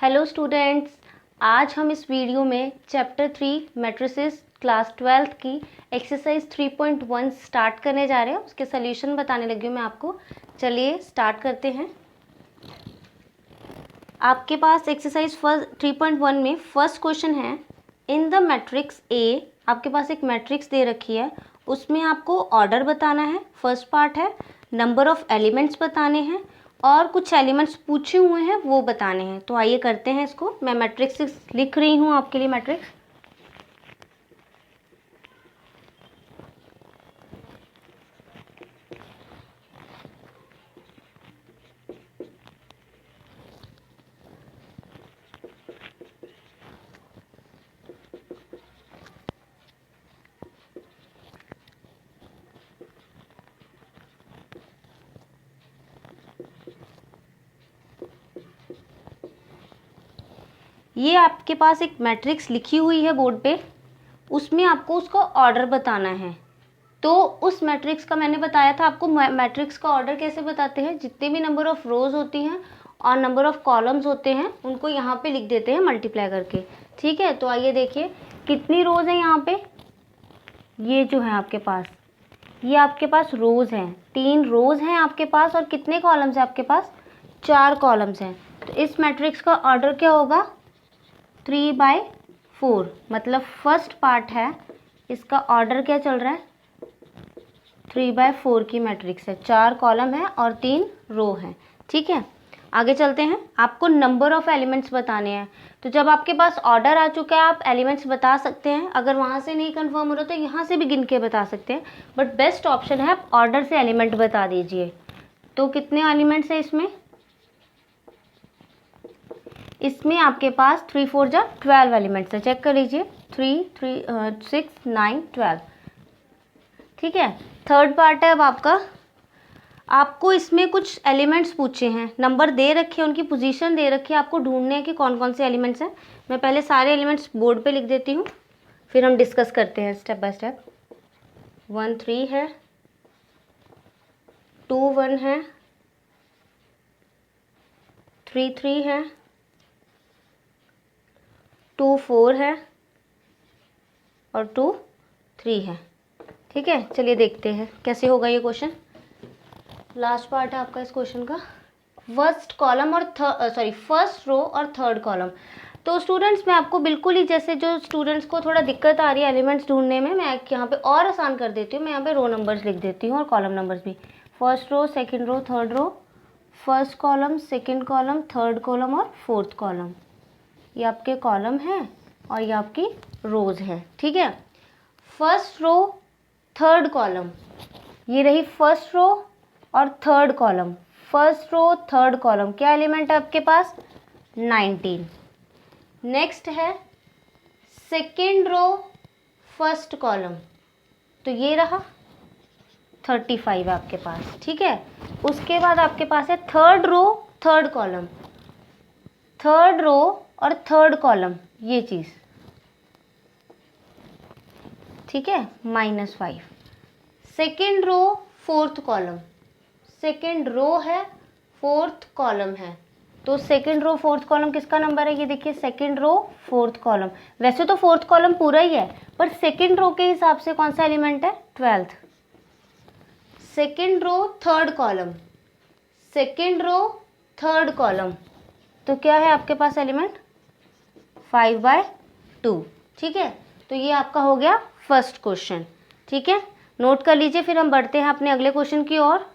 Hello students, आज हम इस वीडियो में चैप्टर 3 मैट्रिसेस क्लास 12th की एक्सरसाइज 3.1 स्टार्ट करने जा रहे हैं। उसके सॉल्यूशन बताने लगी हूँ मैं आपको। चलिए स्टार्ट करते हैं। आपके पास एक्सरसाइज 3.1 में फर्स्ट क्वेश्चन है, इन द मैट्रिक्स ए। आपके पास एक मैट्रिक्स दे रखी है, उसमें आपको ऑर्डर बताना है। फर्स्ट पार्ट है, नंबर ऑफ एलिमेंट्स बताने हैं और कुछ एलिमेंट्स पूछे हुए हैं वो बताने हैं। तो आइए करते हैं इसको। मैं मैट्रिक्स लिख रही हूँ आपके लिए मैट्रिक्स। ये आपके पास एक मैट्रिक्स लिखी हुई है बोर्ड पे, उसमें आपको उसका ऑर्डर बताना है। तो उस मैट्रिक्स का मैंने बताया था आपको, मैट्रिक्स का ऑर्डर कैसे बताते हैं। जितने भी नंबर ऑफ रोज होती हैं और नंबर ऑफ कॉलम्स होते हैं उनको यहाँ पे लिख देते हैं मल्टीप्लाई करके। ठीक है, तो आइए देखिए कितनी रोज है यहाँ पे। ये जो है आपके पास, ये आपके पास रोज हैं, 3 रोज हैं आपके पास। और कितने कॉलम्स हैं आपके पास? 4 कॉलम्स हैं। तो इस मैट्रिक्स का ऑर्डर क्या होगा? 3/4। मतलब फर्स्ट पार्ट है, इसका ऑर्डर क्या चल रहा है? 3/4 की मैट्रिक्स है, 4 कॉलम है और 3 रो है। ठीक है, आगे चलते हैं। आपको नंबर ऑफ एलिमेंट्स बताने हैं। तो जब आपके पास ऑर्डर आ चुका है आप एलिमेंट्स बता सकते हैं। अगर वहाँ से नहीं कंफर्म हो रहा तो यहाँ से भी गिन के बता सकते हैं, बट बेस्ट ऑप्शन है आप ऑर्डर से एलिमेंट बता दीजिए। तो कितने एलिमेंट्स है इसमें? इसमें आपके पास 3 4 जा 12 एलिमेंट्स है। चेक कर लीजिए, 3 6 9 12। ठीक है, थर्ड पार्ट है अब आपका। आपको इसमें कुछ एलिमेंट्स पूछे हैं, नंबर दे रखे हैं, उनकी पोजीशन दे रखी है, आपको ढूंढने हैं कि कौन कौन से एलिमेंट्स हैं। मैं पहले सारे एलिमेंट्स बोर्ड पे लिख देती हूँ, फिर हम डिस्कस करते हैं स्टेप बाय स्टेप। 1 3 है, 2 1 है, 3 3 है, 2 4 है और 2 3 है। ठीक है, चलिए देखते हैं कैसे होगा ये क्वेश्चन। लास्ट पार्ट है आपका इस क्वेश्चन का। फर्स्ट कॉलम और फर्स्ट रो और थर्ड कॉलम। तो स्टूडेंट्स मैं आपको बिल्कुल ही, जैसे जो स्टूडेंट्स को थोड़ा दिक्कत आ रही है एलिमेंट्स ढूंढने में, मैं यहाँ पे और आसान कर देती हूँ। मैं यहाँ पे रो नंबर्स लिख देती हूँ और कॉलम नंबर्स भी। First row, second row, third row, first column, second column, third column और फोर्थ कॉलम। ये आपके कॉलम हैं और ये आपकी रोज है। ठीक है, फर्स्ट रो, थर्ड कॉलम, ये रही फर्स्ट रो और third column. First row third column, क्या एलिमेंट है आपके पास? 19। नेक्स्ट है सेकेंड रो फर्स्ट कॉलम, तो ये रहा 35 आपके पास। ठीक है, उसके बाद आपके पास है third row third column, third row और थर्ड कॉलम, ये चीज़। ठीक है, -5। Second row fourth column, second row है, फोर्थ कॉलम है। तो सेकेंड रो फोर्थ कॉलम किसका नंबर है? ये देखिए, सेकेंड रो फोर्थ कॉलम। वैसे तो फोर्थ कॉलम पूरा ही है, पर सेकेंड रो के हिसाब से कौन सा एलिमेंट है? 12th। Second row third column, second row third column, तो क्या है आपके पास एलिमेंट? 5/2। ठीक है, तो ये आपका हो गया फर्स्ट क्वेश्चन। ठीक है, नोट कर लीजिए, फिर हम बढ़ते हैं अपने अगले क्वेश्चन की ओर।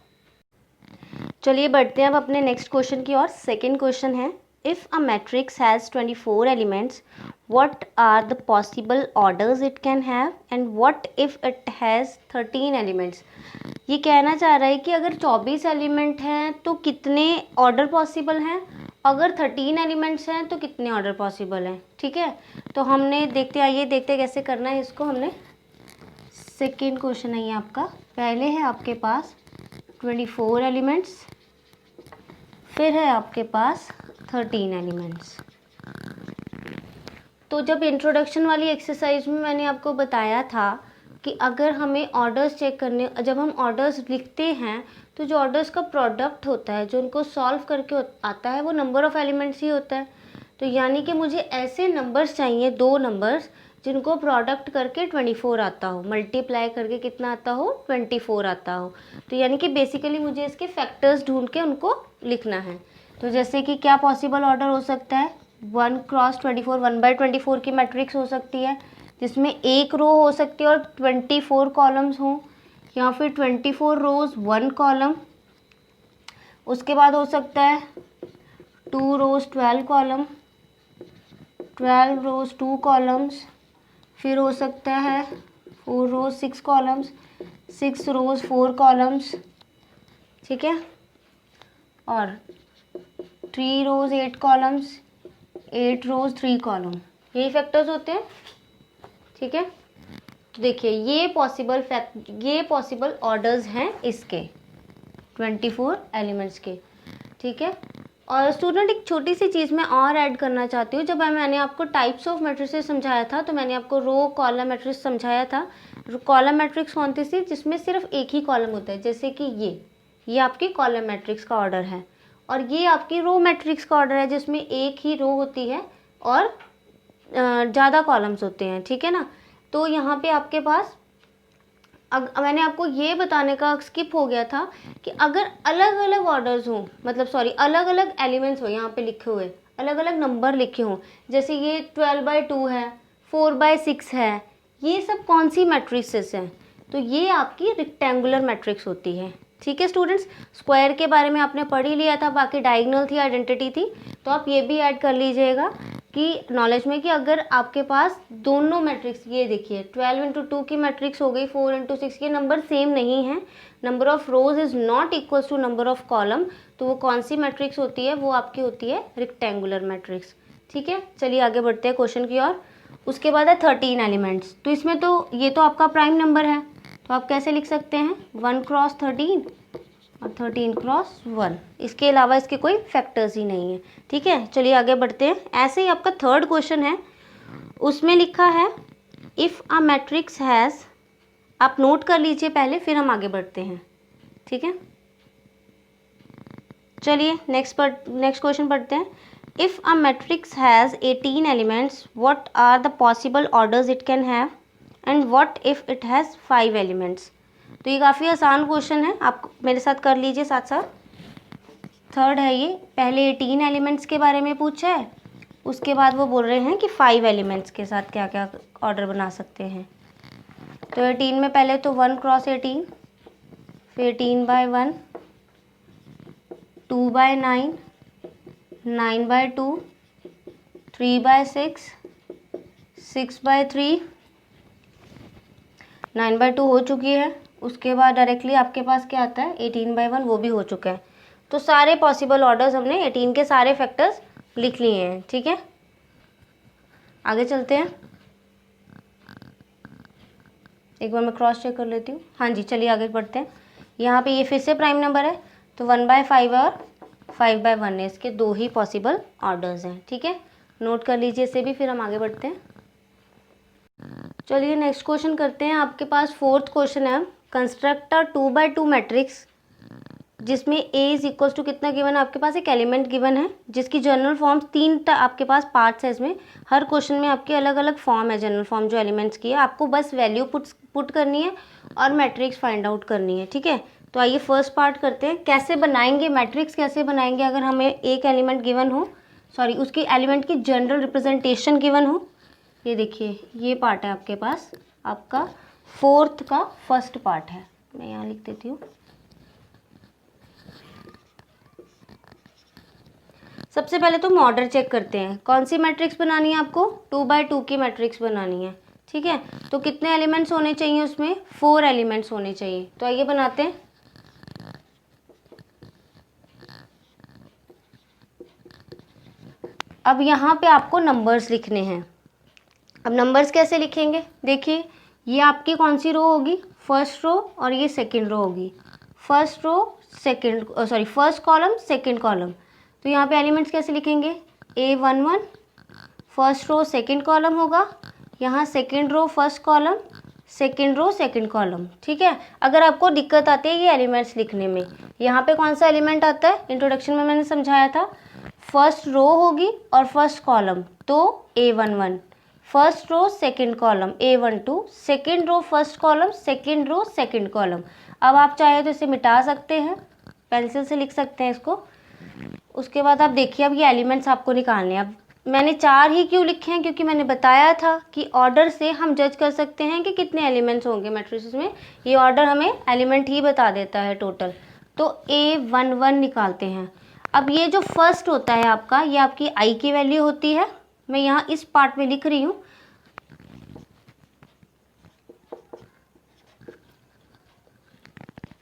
चलिए बढ़ते हैं अब अपने नेक्स्ट क्वेश्चन की ओर। सेकेंड क्वेश्चन है, if a matrix has 24 elements, what are the possible orders it can have and what if it has 13 elements. ये कहना चाह रहा है कि अगर 24 एलिमेंट हैं तो कितने ऑर्डर पॉसिबल हैं, अगर 13 एलिमेंट्स हैं तो कितने ऑर्डर पॉसिबल हैं। ठीक है, तो हमने देखते, आइए देखते कैसे करना है इसको। हमने सेकेंड क्वेश्चन है ये आपका। पहले है आपके पास 24 एलिमेंट्स, फिर है आपके पास 13 एलिमेंट्स। तो जब इंट्रोडक्शन वाली एक्सरसाइज में मैंने आपको बताया था कि अगर हमें ऑर्डर्स चेक करने, जब हम ऑर्डर्स लिखते हैं तो जो ऑर्डर्स का प्रोडक्ट होता है, जो उनको सॉल्व करके आता है, वो नंबर ऑफ एलिमेंट्स ही होता है। तो यानी कि मुझे ऐसे नंबर्स चाहिए, 2 नंबर्स जिनको प्रोडक्ट करके 24 आता हो, मल्टीप्लाई करके कितना आता हो, 24 आता हो। तो यानी कि बेसिकली मुझे इसके फैक्टर्स ढूंढ के उनको लिखना है। तो जैसे कि क्या पॉसिबल ऑर्डर हो सकता है, 1 क्रॉस 24, 1/24 की मैट्रिक्स हो सकती है जिसमें एक रो हो सकती है और 24 कॉलम्स हों, या फिर 24 रोज 1 कॉलम। उसके बाद हो सकता है 2 रोज 12 कॉलम, 12 रोज 2 कॉलम्स। फिर हो सकता है 4 रोज 6 कॉलम्स, 6 रोज 4 कॉलम्स, ठीक है। और 3 रोज 8 कॉलम्स, 8 रोज 3 कॉलम, यही फैक्टर्स होते हैं, ठीक है। तो देखिए ये पॉसिबल ऑर्डर्स हैं इसके 24 एलिमेंट्स के, ठीक है। और स्टूडेंट एक छोटी सी चीज़ मैं और ऐड करना चाहती हूँ। जब मैंने आपको टाइप्स ऑफ मैट्रिसेस समझाया था तो मैंने आपको रो कॉलम मैट्रिक्स समझाया था। कॉलम मैट्रिक्स कौन सी, जिसमें सिर्फ एक ही कॉलम होता है, जैसे कि ये आपकी कॉलम मैट्रिक्स का ऑर्डर है, और ये आपकी रो मैट्रिक्स का ऑर्डर है जिसमें एक ही रो होती है और ज़्यादा कॉलम्स होते हैं, ठीक है ना। तो यहाँ पे आपके पास मैंने आपको ये बताने का स्किप हो गया था कि अगर अलग अलग ऑर्डर्स हों, मतलब सॉरी अलग अलग एलिमेंट्स हो, यहाँ पे लिखे हुए अलग अलग नंबर लिखे हों, जैसे ये 12/2 है, 4/6 है, ये सब कौन सी मैट्रिसेस हैं, तो ये आपकी रेक्टेंगुलर मैट्रिक्स होती है, ठीक है स्टूडेंट्स। स्क्वायर के बारे में आपने पढ़ ही लिया था, बाकी डायगोनल थी, आइडेंटिटी थी, तो आप ये भी ऐड कर लीजिएगा कि नॉलेज में कि अगर आपके पास दोनों मैट्रिक्स, ये देखिए 12 × 2 की मैट्रिक्स हो गई, 4 × 6 के नंबर सेम नहीं है, number of rows is not equal to number of column, तो वो कौन सी मैट्रिक्स होती है, वो आपकी होती है रेक्टेंगुलर मैट्रिक्स, ठीक है। चलिए आगे बढ़ते हैं क्वेश्चन की ओर। उसके बाद है 13 एलिमेंट्स। तो इसमें तो ये तो आपका प्राइम नंबर है, तो आप कैसे लिख सकते हैं, 1 क्रॉस 13 और 13 क्रॉस 1, इसके अलावा इसके कोई फैक्टर्स ही नहीं है, ठीक है। चलिए आगे बढ़ते हैं। ऐसे ही आपका थर्ड क्वेश्चन है, उसमें लिखा है इफ़ अ मैट्रिक्स हैज़, आप नोट कर लीजिए पहले फिर हम आगे बढ़ते हैं, ठीक है। चलिए नेक्स्ट क्वेश्चन पढ़ते हैं। If a matrix has 18 elements, what are the possible orders it can have, and what if it has 5 elements. तो ये काफ़ी आसान क्वेश्चन है, आप मेरे साथ कर लीजिए साथ साथ। थर्ड है ये, पहले 18 एलिमेंट्स के बारे में पूछा है, उसके बाद वो बोल रहे हैं कि 5 एलिमेंट्स के साथ क्या क्या ऑर्डर बना सकते हैं। तो 18 में पहले तो 1 क्रॉस 18, फिर 18/1, 2/9, 9/2, 3/6, 6/3, 9/2 हो चुकी है। उसके बाद डायरेक्टली आपके पास क्या आता है, 18/1, वो भी हो चुका है। तो सारे पॉसिबल ऑर्डर्स हमने 18 के सारे फैक्टर्स लिख लिए हैं, ठीक है। आगे चलते हैं, एक बार मैं क्रॉस चेक कर लेती हूँ। हाँ जी, चलिए आगे बढ़ते हैं। यहाँ पे ये फिर से प्राइम नंबर है, तो 1/5 और 5/1 है, इसके 2 ही पॉसिबल ऑर्डर्स हैं, ठीक है। नोट कर लीजिए इसे भी, फिर हम आगे बढ़ते हैं। चलिए नेक्स्ट क्वेश्चन करते हैं। आपके पास फोर्थ क्वेश्चन है, कंस्ट्रक्ट अ 2/2 मैट्रिक्स जिसमें A इज इक्वल्स टू कितना गिवन है, आपके पास एक एलिमेंट गिवन है जिसकी जनरल फॉर्म्स 3 आपके पास पार्ट्स है। इसमें हर क्वेश्चन में आपकी अलग अलग फॉर्म है, जनरल फॉर्म जो एलिमेंट्स की है, आपको बस वैल्यू पुट करनी है और मैट्रिक्स फाइंड आउट करनी है, ठीक है। तो आइए फर्स्ट पार्ट करते हैं, कैसे बनाएंगे मैट्रिक्स, कैसे बनाएंगे अगर हमें एक एलिमेंट गिवन हो, सॉरी उसकी एलिमेंट की जनरल रिप्रेजेंटेशन गिवन हो। ये देखिए ये पार्ट है आपके पास, आपका फोर्थ का फर्स्ट पार्ट है, मैं यहाँ लिख देती हूँ। सबसे पहले तो हम ऑर्डर चेक करते हैं, कौन सी मैट्रिक्स बनानी है आपको, 2/2 की मैट्रिक्स बनानी है, ठीक है। तो कितने एलिमेंट्स होने चाहिए उसमें, 4 एलिमेंट्स होने चाहिए। तो आइए बनाते हैं। अब यहाँ पे आपको नंबर्स लिखने हैं। अब नंबर्स कैसे लिखेंगे, देखिए ये आपकी कौन सी रो होगी, फर्स्ट रो, और ये सेकंड रो होगी। First row first column second column. तो यहाँ पे एलिमेंट्स कैसे लिखेंगे, A11 first row second column होगा, यहाँ second row first column, second row second column, ठीक है। अगर आपको दिक्कत आती है ये एलिमेंट्स लिखने में, यहाँ पे कौन सा एलिमेंट आता है, इंट्रोडक्शन में मैंने समझाया था, फर्स्ट रो होगी और फर्स्ट कॉलम, तो A11, first row second column A12, second row first column, second row second column. अब आप चाहे तो इसे मिटा सकते हैं, पेंसिल से लिख सकते हैं इसको। उसके बाद आप देखिए, अब ये एलिमेंट्स आपको निकालने हैं। अब मैंने 4 ही क्यों लिखे हैं, क्योंकि मैंने बताया था कि ऑर्डर से हम जज कर सकते हैं कि कितने एलिमेंट्स होंगे मैट्रिसेस में। ये ऑर्डर हमें एलिमेंट ही बता देता है टोटल। तो A11 निकालते हैं। अब ये जो फर्स्ट होता है आपका, ये आपकी आई की वैल्यू होती है। मैं यहाँ इस पार्ट में लिख रही हूँ,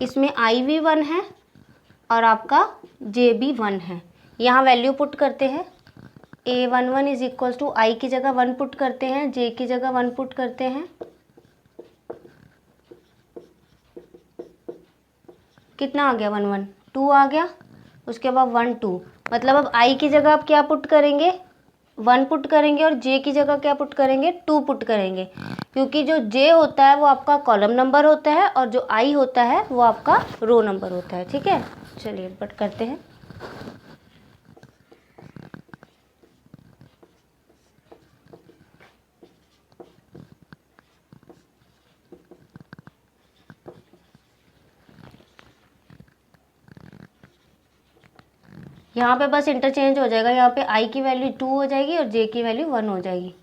इसमें आई भी 1 है और आपका जे भी 1 है। यहाँ वैल्यू पुट करते हैं, A11 इज इक्वल टू आई की जगह 1 पुट करते हैं, जे की जगह 1 पुट करते हैं। कितना आ गया 1 1, 2 आ गया। उसके बाद 1 2, मतलब अब आई की जगह आप क्या पुट करेंगे, 1 पुट करेंगे, और जे की जगह क्या पुट करेंगे, 2 पुट करेंगे। क्योंकि जो जे होता है वो आपका कॉलम नंबर होता है और जो आई होता है वो आपका रो नंबर होता है। ठीक है, चलिए पुट करते हैं। यहाँ पे बस इंटरचेंज हो जाएगा, यहाँ पे आई की वैल्यू 2 हो जाएगी और जे की वैल्यू 1 हो जाएगी।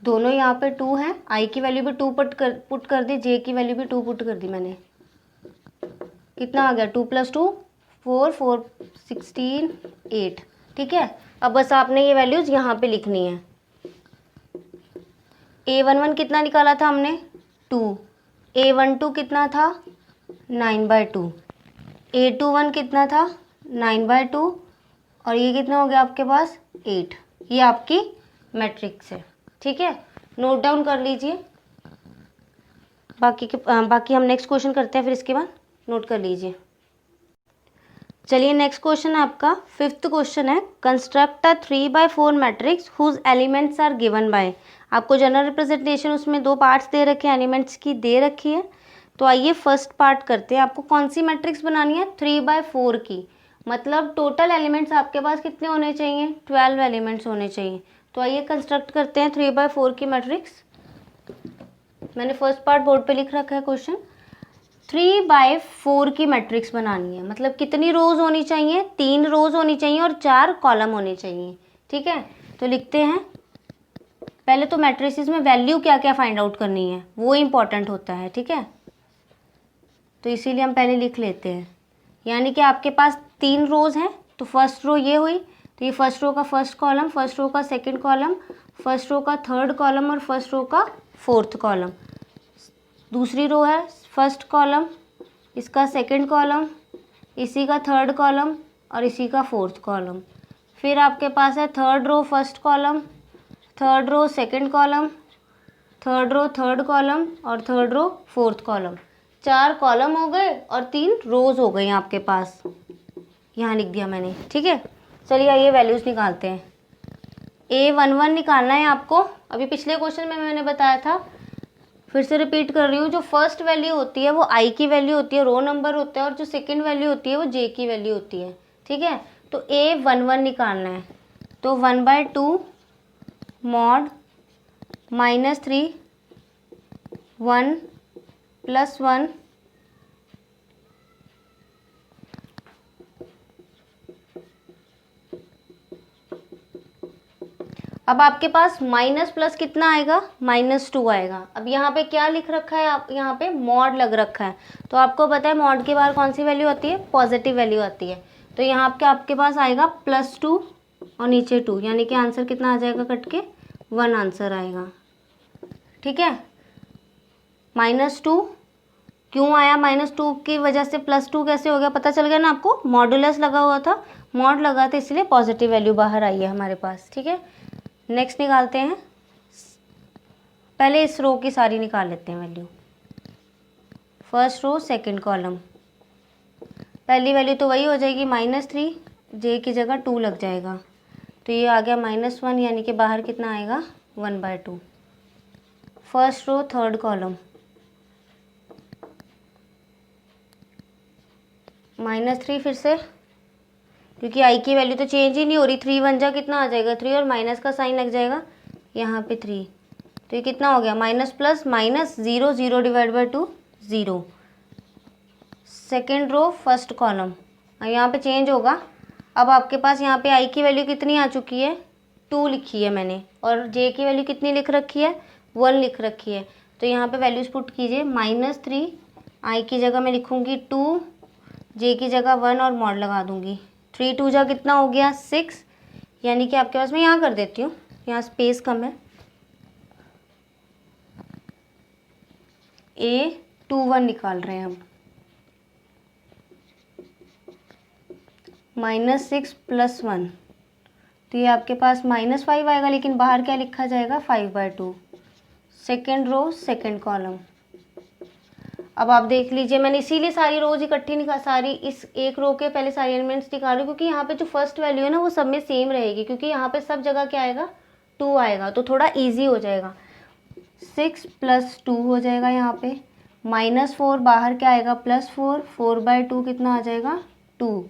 दोनों यहाँ पे 2 हैं, आई की वैल्यू भी 2 पुट कर दी, जे की वैल्यू भी 2 पुट कर दी मैंने। कितना आ गया, 2 + 2 4 4 16 8। ठीक है, अब बस आपने ये वैल्यूज़ यहाँ पे लिखनी है। A11 कितना निकाला था हमने, 2। A12 कितना था, 9/2। A21 कितना था, 9/2। और ये कितना हो गया आपके पास, 8। ये आपकी मैट्रिक्स है। ठीक है, नोट डाउन कर लीजिए। बाकी हम नेक्स्ट क्वेश्चन करते हैं, फिर इसके बाद नोट कर लीजिए। चलिए नेक्स्ट क्वेश्चन आपका 5th क्वेश्चन है, construct a 3/4 matrix whose elements are given by. आपको जनरल रिप्रेजेंटेशन उसमें 2 पार्ट्स दे रखे हैं, एलिमेंट्स की दे रखी है। तो आइए फर्स्ट पार्ट करते हैं। आपको कौन सी मैट्रिक्स बनानी है, 3/4 की। मतलब टोटल एलिमेंट्स आपके पास कितने होने चाहिए, 12 एलिमेंट्स होने चाहिए। तो आइए कंस्ट्रक्ट करते हैं 3/4 की मैट्रिक्स। मैंने फर्स्ट पार्ट बोर्ड पे लिख रखा है क्वेश्चन। 3/4 की मैट्रिक्स बनानी है, मतलब कितनी रोज होनी चाहिए, 3 रोज होनी चाहिए और 4 कॉलम होने चाहिए। ठीक है, तो लिखते हैं। पहले तो मैट्रिसेस में वैल्यू क्या क्या फाइंड आउट करनी है वो इंपॉर्टेंट होता है। ठीक है, तो इसीलिए हम पहले लिख लेते हैं। यानी कि आपके पास 3 रोज हैं, तो फर्स्ट रो ये हुई, तो ये फर्स्ट रो का फर्स्ट कॉलम, फर्स्ट रो का सेकंड कॉलम, फर्स्ट रो का थर्ड कॉलम और फर्स्ट रो का फोर्थ कॉलम। दूसरी रो है फर्स्ट कॉलम, इसका सेकंड कॉलम, इसी का थर्ड कॉलम और इसी का फोर्थ कॉलम। फिर आपके पास है third row first column, third row second column, third row third column और third row fourth column. 4 column हो गए और 3 रोज हो गई आपके पास, यहाँ लिख दिया मैंने। ठीक है, चलिए आइए वैल्यूज़ निकालते हैं। A11 निकालना है आपको। अभी पिछले क्वेश्चन में मैंने बताया था, फिर से रिपीट कर रही हूँ। जो फर्स्ट वैल्यू होती है वो आई की वैल्यू होती है, रो नंबर होता है, और जो सेकंड वैल्यू होती है वो जे की वैल्यू होती है। ठीक है, तो A11 निकालना है। तो 1/2 मॉड -3 1 + 1 अब आपके पास माइनस प्लस कितना आएगा, -2 आएगा। अब यहाँ पे क्या लिख रखा है, आप यहाँ पे मॉड लग रखा है, तो आपको पता है मॉड के बाहर कौन सी वैल्यू आती है, पॉजिटिव वैल्यू आती है। तो यहाँ पे आपके पास आएगा +2 और नीचे 2, यानी कि आंसर कितना आ जाएगा कट के, 1 आंसर आएगा। ठीक है, -2 क्यों आया, -2 की वजह से +2 कैसे हो गया, पता चल गया ना आपको, मॉडुलस लगा हुआ था, मॉड लगा था इसलिए पॉजिटिव वैल्यू बाहर आई है हमारे पास। ठीक है, नेक्स्ट निकालते हैं। पहले इस रो की सारी निकाल लेते हैं value. First row second column, पहली वैल्यू तो वही हो जाएगी -3, जे की जगह 2 लग जाएगा। तो ये आ गया -1, यानी कि बाहर कितना आएगा 1/2। फर्स्ट रो थर्ड कॉलम, -3 फिर से, क्योंकि आई की वैल्यू तो चेंज ही नहीं हो रही। 3 1 जा कितना आ जाएगा 3, और माइनस का साइन लग जाएगा यहाँ पे 3, तो ये कितना हो गया minus plus minus, 0 0 divide by 2 0। Second row first column, यहाँ पे चेंज होगा। अब आपके पास यहाँ पे आई की वैल्यू कितनी आ चुकी है 2 लिखी है मैंने, और जे की वैल्यू कितनी लिख रखी है 1 लिख रखी है। तो यहाँ पे वैल्यूज पुट कीजिए, -3, आई की जगह मैं लिखूँगी 2, जे की जगह 1 और मॉड लगा दूँगी। 3 2 जा कितना हो गया 6, यानी कि आपके पास, मैं यहाँ कर देती हूँ, यहाँ स्पेस कम है। A21 निकाल रहे हैं हम, -6 + 1, तो ये आपके पास -5 आएगा, लेकिन बाहर क्या लिखा जाएगा 5/2। Second row second column. अब आप देख लीजिए, मैंने इसीलिए सारी रोज इकट्ठी निकाल, सारी इस एक रो के पहले सारी एलिमेंट्स निकाल रही हूँ, क्योंकि यहाँ पे जो फर्स्ट वैल्यू है ना वो सब में सेम रहेगी, क्योंकि यहाँ पे सब जगह क्या आएगा 2 आएगा, तो थोड़ा ईजी हो जाएगा। 6 + 2 हो जाएगा यहाँ पे, -4 बाहर क्या आएगा +4, 4/2 कितना आ जाएगा 2,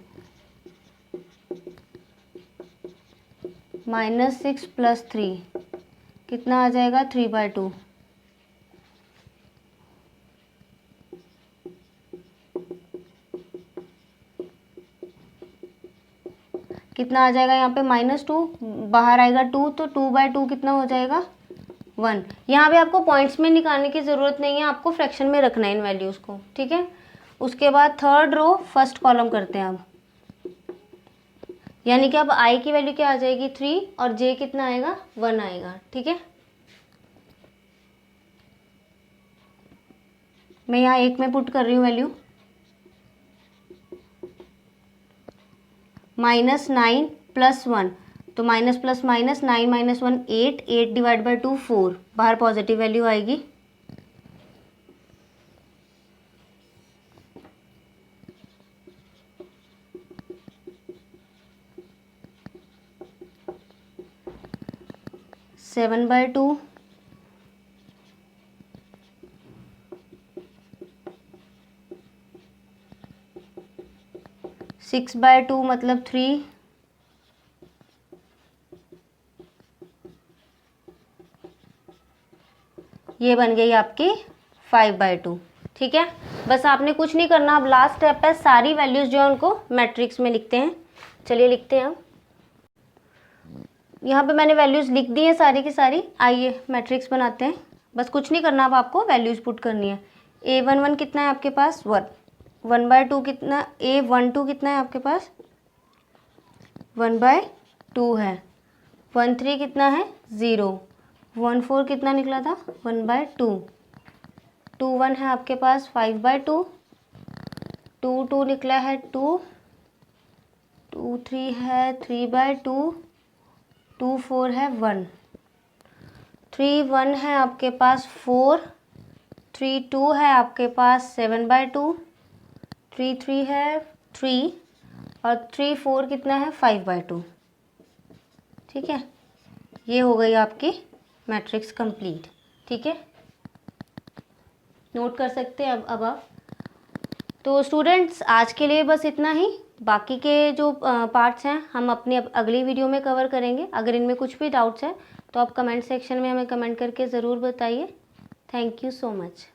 -6 + 3 कितना आ जाएगा 3/2, कितना आ जाएगा यहाँ पे -2, बाहर आएगा 2, तो 2/2 कितना हो जाएगा 1। यहाँ पे आपको पॉइंट्स में निकालने की ज़रूरत नहीं है, आपको फ्रैक्शन में रखना है इन वैल्यूज़ को, ठीक है। उसके बाद थर्ड रो फर्स्ट कॉलम करते हैं अब, यानी कि अब आई की वैल्यू क्या आ जाएगी 3, और जे कितना आएगा 1 आएगा, ठीक है। मैं यहाँ 1 में पुट कर रही हूँ वैल्यू, -9 + 1, तो minus plus minus 9 - 1 8, 8 divide by 2 4, बाहर पॉजिटिव वैल्यू आएगी। सेवन बाई 2, 6/2 मतलब 3, ये बन गई आपकी 5/2, ठीक है। बस आपने कुछ नहीं करना, अब लास्ट स्टेप है, सारी वैल्यूज जो है उनको मैट्रिक्स में लिखते हैं। चलिए लिखते हैं। यहाँ पे मैंने वैल्यूज लिख दी हैं सारी की सारी, आइए मैट्रिक्स बनाते हैं। बस कुछ नहीं करना, अब आपको वैल्यूज पुट करनी है। A11 कितना है आपके पास 1, 1/2 कितना, A12 कितना है आपके पास 1/2 है, 13 कितना है 0, 14 कितना निकला था 1/2, 21 है आपके पास 5/2, 22 निकला है 2, 23 है 3/2, 24 है 1, 31 है आपके पास 4, 32 है आपके पास 7/2, 33 है 3, और 34 कितना है 5/2, ठीक है। ये हो गई आपकी मैट्रिक्स कंप्लीट, ठीक है। नोट कर सकते हैं अब आप। तो स्टूडेंट्स आज के लिए बस इतना ही, बाकी के जो पार्ट्स हैं हम अपनी अगली वीडियो में कवर करेंगे। अगर इनमें कुछ भी डाउट्स हैं तो आप कमेंट सेक्शन में हमें कमेंट करके ज़रूर बताइए। Thank you so much.